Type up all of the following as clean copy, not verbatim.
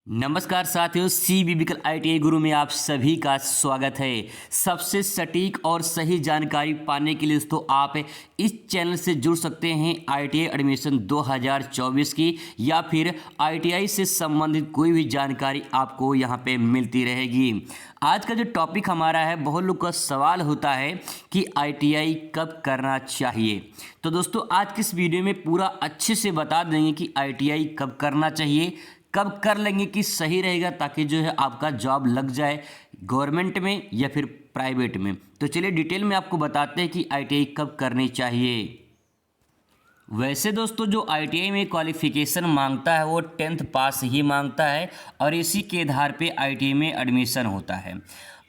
नमस्कार साथियों, सी बिबिकल ITI गुरु में आप सभी का स्वागत है। सबसे सटीक और सही जानकारी पाने के लिए दोस्तों आप इस चैनल से जुड़ सकते हैं। ITI एडमिशन 2024 की या फिर ITI से संबंधित कोई भी जानकारी आपको यहां पे मिलती रहेगी। आज का जो टॉपिक हमारा है, बहुत लोग का सवाल होता है कि ITI कब करना चाहिए। तो दोस्तों आज की इस वीडियो में पूरा अच्छे से बता देंगे कि ITI कब करना चाहिए, कब कर लेंगे कि सही रहेगा, ताकि जो है आपका जॉब लग जाए गवर्नमेंट में या फिर प्राइवेट में। तो चलिए डिटेल में आपको बताते हैं कि ITI कब करनी चाहिए। वैसे दोस्तों जो ITI में क्वालिफिकेशन मांगता है वो 10th पास ही मांगता है और इसी के आधार पे ITI में एडमिशन होता है।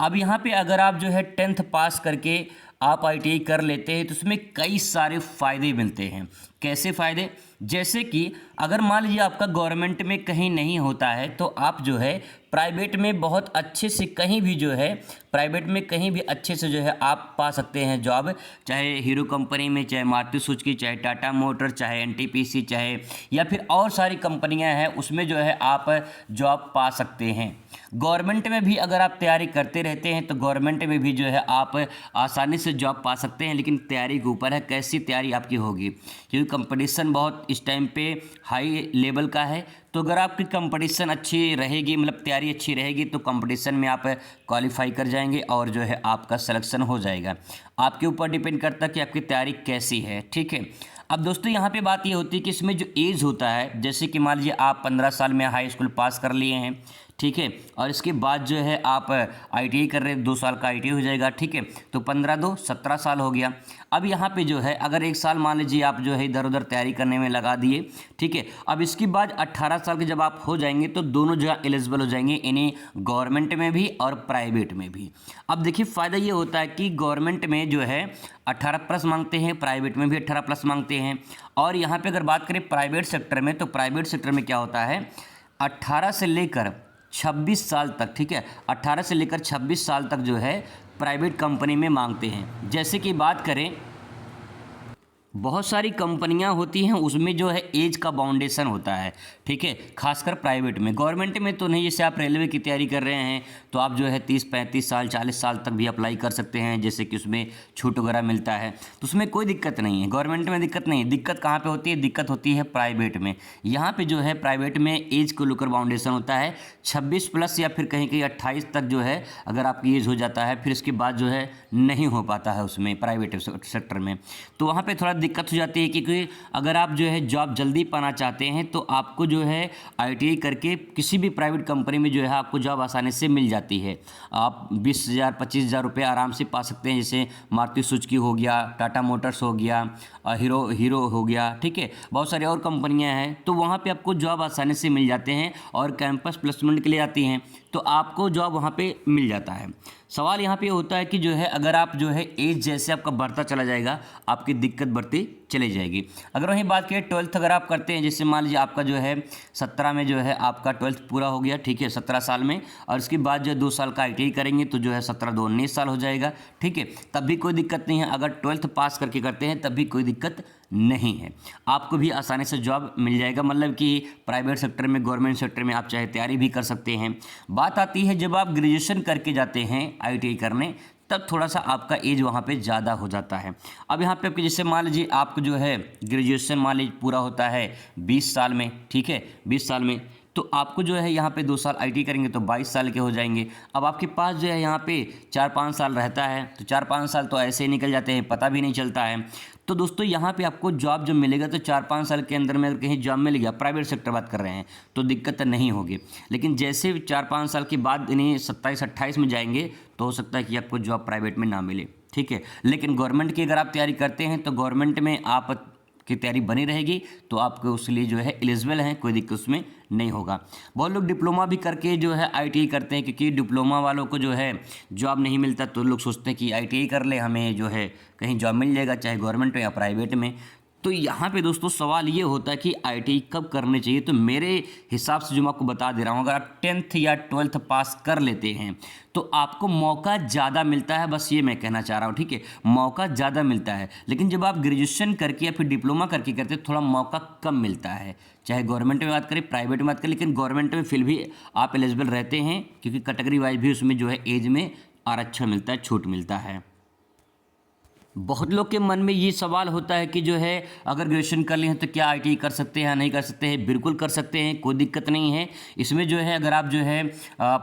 अब यहाँ पे अगर आप जो है 10th पास करके आप ITI कर लेते हैं तो उसमें कई सारे फ़ायदे मिलते हैं। कैसे फ़ायदे? जैसे कि अगर मान लीजिए आपका गवर्नमेंट में कहीं नहीं होता है तो आप जो है प्राइवेट में बहुत अच्छे से कहीं भी जो है प्राइवेट में कहीं भी अच्छे से जो है आप पा सकते हैं जॉब, चाहे हीरो कंपनी में, चाहे मारुति सुजुकी, चाहे टाटा मोटर, चाहे NTPC, चाहे या फिर और सारी कंपनियां हैं, उसमें जो है आप जॉब पा सकते हैं। गवर्नमेंट में भी अगर आप तैयारी करते रहते हैं तो गवर्नमेंट में भी जो है आप आसानी से जॉब पा सकते हैं, लेकिन तैयारी के ऊपर है कैसी तैयारी आपकी होगी, क्योंकि कंपटीशन बहुत इस टाइम पे हाई लेवल का है। तो अगर आपकी कंपटीशन अच्छी रहेगी, मतलब तैयारी अच्छी रहेगी, तो कंपटीशन में आप क्वालिफाई कर जाएंगे और जो है आपका सिलेक्शन हो जाएगा। आपके ऊपर डिपेंड करता है कि आपकी तैयारी कैसी है, ठीक है। अब दोस्तों यहाँ पे बात ये होती है कि इसमें जो एज होता है, जैसे कि मान लीजिए आप 15 साल में हाई स्कूल पास कर लिए हैं, ठीक है, और इसके बाद जो है आप ITI कर रहे हैं, 2 साल का ITI हो जाएगा, ठीक है, तो 15 2 17 साल हो गया। अब यहाँ पे जो है अगर 1 साल मान लीजिए आप जो है इधर उधर तैयारी करने में लगा दिए, ठीक है, अब इसके बाद 18 साल के जब आप हो जाएंगे तो दोनों जगह एलिजिबल हो जाएंगे, इन्हें गवर्नमेंट में भी और प्राइवेट में भी। अब देखिए फ़ायदा ये होता है कि गवर्नमेंट में जो है 18+ मांगते हैं, प्राइवेट में भी 18+ मांगते हैं। और यहाँ पर अगर बात करें प्राइवेट सेक्टर में, तो प्राइवेट सेक्टर में क्या होता है, 18 से लेकर 26 साल तक, ठीक है, 18 से लेकर 26 साल तक जो है प्राइवेट कंपनी में मांगते हैं। जैसे कि बात करें, बहुत सारी कंपनियां होती हैं, उसमें जो है एज का बाउंडेशन होता है, ठीक है, खासकर प्राइवेट में। गवर्नमेंट में तो नहीं, जैसे आप रेलवे की तैयारी कर रहे हैं तो आप जो है 30-35 साल 40 साल तक भी अप्लाई कर सकते हैं, जैसे कि उसमें छूट वगैरह मिलता है, तो उसमें कोई दिक्कत नहीं है। गवर्नमेंट में दिक्कत नहीं है। दिक्कत कहाँ पर होती है? दिक्कत होती है प्राइवेट में। यहाँ पर जो है प्राइवेट में एज को लेकर बाउंडेशन होता है 26+ या फिर कहीं कहीं 28 तक जो है अगर आपकी एज हो जाता है, फिर इसके बाद जो है नहीं हो पाता है उसमें प्राइवेट सेक्टर में। तो वहाँ पर थोड़ा दिक्कत हो जाती है, क्योंकि अगर आप जो है जॉब जल्दी पाना चाहते हैं तो आपको जो है ITI करके किसी भी प्राइवेट कंपनी में जो है आपको जॉब आसानी से मिल जाती है। आप 20,000 25,000 रुपये आराम से पा सकते हैं। जैसे मारुति सुजुकी हो गया, टाटा मोटर्स हो गया, हीरो हो गया, ठीक है, बहुत सारी और कंपनियां हैं, तो वहाँ पे आपको जॉब आसानी से मिल जाते हैं और कैंपस प्लेसमेंट के लिए आती हैं, तो आपको जॉब वहाँ पे मिल जाता है। सवाल यहाँ पे होता है कि जो है अगर आप जो है एज जैसे आपका बढ़ता चला जाएगा, आपकी दिक्कत बढ़ती चली जाएगी। अगर वहीं बात करें 12th अगर आप करते हैं, जैसे मान लीजिए आपका जो है 17 में जो है आपका 12th पूरा हो गया, ठीक है, 17 साल में, और इसके बाद जो 2 साल का ITI करेंगे तो जो है 17 2 19 साल हो जाएगा, ठीक है, तब भी कोई दिक्कत नहीं है। अगर 12th पास करके करते हैं तब भी कोई दिक्कत नहीं है, आपको भी आसानी से जॉब मिल जाएगा। मतलब कि प्राइवेट सेक्टर में, गवर्नमेंट सेक्टर में आप चाहे तैयारी भी कर सकते हैं। बात आती है जब आप ग्रेजुएशन करके जाते हैं ITI करने, तब थोड़ा सा आपका एज वहाँ पे ज़्यादा हो जाता है। अब यहाँ पे आपके जैसे मान लीजिए आपको जो है ग्रेजुएशन मान लीजिए पूरा होता है 20 साल में, ठीक है, 20 साल में, तो आपको जो है यहाँ पे 2 साल ITI करेंगे तो 22 साल के हो जाएंगे। अब आपके पास जो है यहाँ पे 4-5 साल रहता है, तो 4-5 साल तो ऐसे ही निकल जाते हैं, पता भी नहीं चलता है। तो दोस्तों यहाँ पे आपको जॉब जब मिलेगा तो 4-5 साल के अंदर में अगर कहीं जॉब मिल गया, प्राइवेट सेक्टर बात कर रहे हैं, तो दिक्कत नहीं होगी। लेकिन जैसे 4-5 साल के बाद इन्हें 27-28 में जाएंगे तो हो सकता है कि आपको जॉब प्राइवेट में ना मिले, ठीक है। लेकिन गवर्नमेंट की अगर आप तैयारी करते हैं तो गवर्नमेंट में आप की तैयारी बनी रहेगी, तो आपको उसके लिए जो है एलिजिबल हैं, कोई दिक्कत उसमें नहीं होगा। बहुत लोग डिप्लोमा भी करके जो है ITI करते हैं, क्योंकि डिप्लोमा वालों को जो है जॉब नहीं मिलता, तो लोग सोचते हैं कि ITI कर ले, हमें जो है कहीं जॉब मिल जाएगा, चाहे गवर्नमेंट में या प्राइवेट में। तो यहाँ पे दोस्तों सवाल ये होता है कि IIT कब करनी चाहिए। तो मेरे हिसाब से जो मैं आपको बता दे रहा हूँ, अगर आप 10th या 12th पास कर लेते हैं तो आपको मौका ज़्यादा मिलता है, बस ये मैं कहना चाह रहा हूँ, ठीक है, मौका ज़्यादा मिलता है। लेकिन जब आप ग्रेजुएशन करके या फिर डिप्लोमा करके करते हैं थोड़ा मौका कम मिलता है, चाहे गवर्नमेंट में बात करें प्राइवेट में बात करें, लेकिन गवर्नमेंट में फिर भी आप एलिजिबल रहते हैं क्योंकि कैटेगरी वाइज भी उसमें जो है एज में आरक्षण मिलता है, छूट मिलता है। बहुत लोग के मन में ये सवाल होता है कि जो है अगर ग्रेजुएशन कर लिए हैं तो क्या IIT कर सकते हैं या नहीं कर सकते हैं। बिल्कुल कर सकते हैं, कोई दिक्कत नहीं है इसमें। जो है अगर आप जो है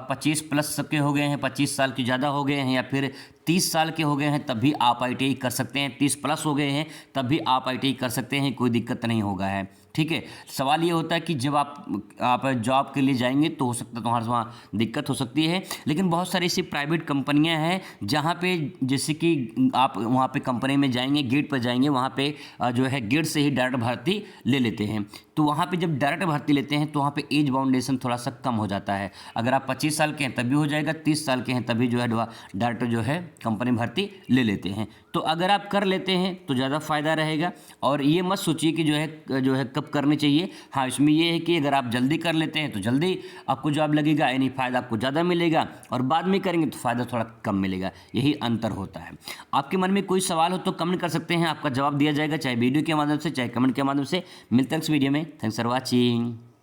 25 प्लस सबके हो गए हैं, 25 साल के ज़्यादा हो गए हैं या फिर 30 साल के हो गए हैं तब भी आप IIT कर सकते हैं, 30 प्लस हो गए हैं तब भी आप IIT कर सकते हैं, कोई दिक्कत नहीं होगा है, ठीक है। सवाल ये होता है कि जब आप जॉब के लिए जाएंगे तो हो सकता है तुम्हारे वहाँ दिक्कत हो सकती है। लेकिन बहुत सारी ऐसी प्राइवेट कंपनियां हैं जहाँ पे जैसे कि आप वहाँ पे कंपनी में जाएंगे, गेट पर जाएंगे, वहाँ पे जो है गेट से ही डायरेक्ट भर्ती ले लेते हैं। तो वहाँ पे जब डायरेक्ट भर्ती लेते हैं तो वहाँ पे एज बाउंडेशन थोड़ा सा कम हो जाता है। अगर आप 25 साल के हैं तभी हो जाएगा, 30 साल के हैं तभी जो है डायरेक्ट जो है कंपनी भर्ती ले लेते हैं। तो अगर आप कर लेते हैं तो ज़्यादा फ़ायदा रहेगा। और ये मत सोचिए कि जो है कब करनी चाहिए। हाँ, इसमें ये है कि अगर आप जल्दी कर लेते हैं तो जल्दी आपको जॉब लगेगा, यानी फ़ायदा आपको ज़्यादा मिलेगा, और बाद में करेंगे तो फ़ायदा थोड़ा कम मिलेगा, यही अंतर होता है। आपके मन में कोई सवाल हो तो कमेंट कर सकते हैं, आपका जवाब दिया जाएगा, चाहे वीडियो के माध्यम से चाहे कमेंट के माध्यम से। मिलते हैं इस वीडियो में। Thanks for watching.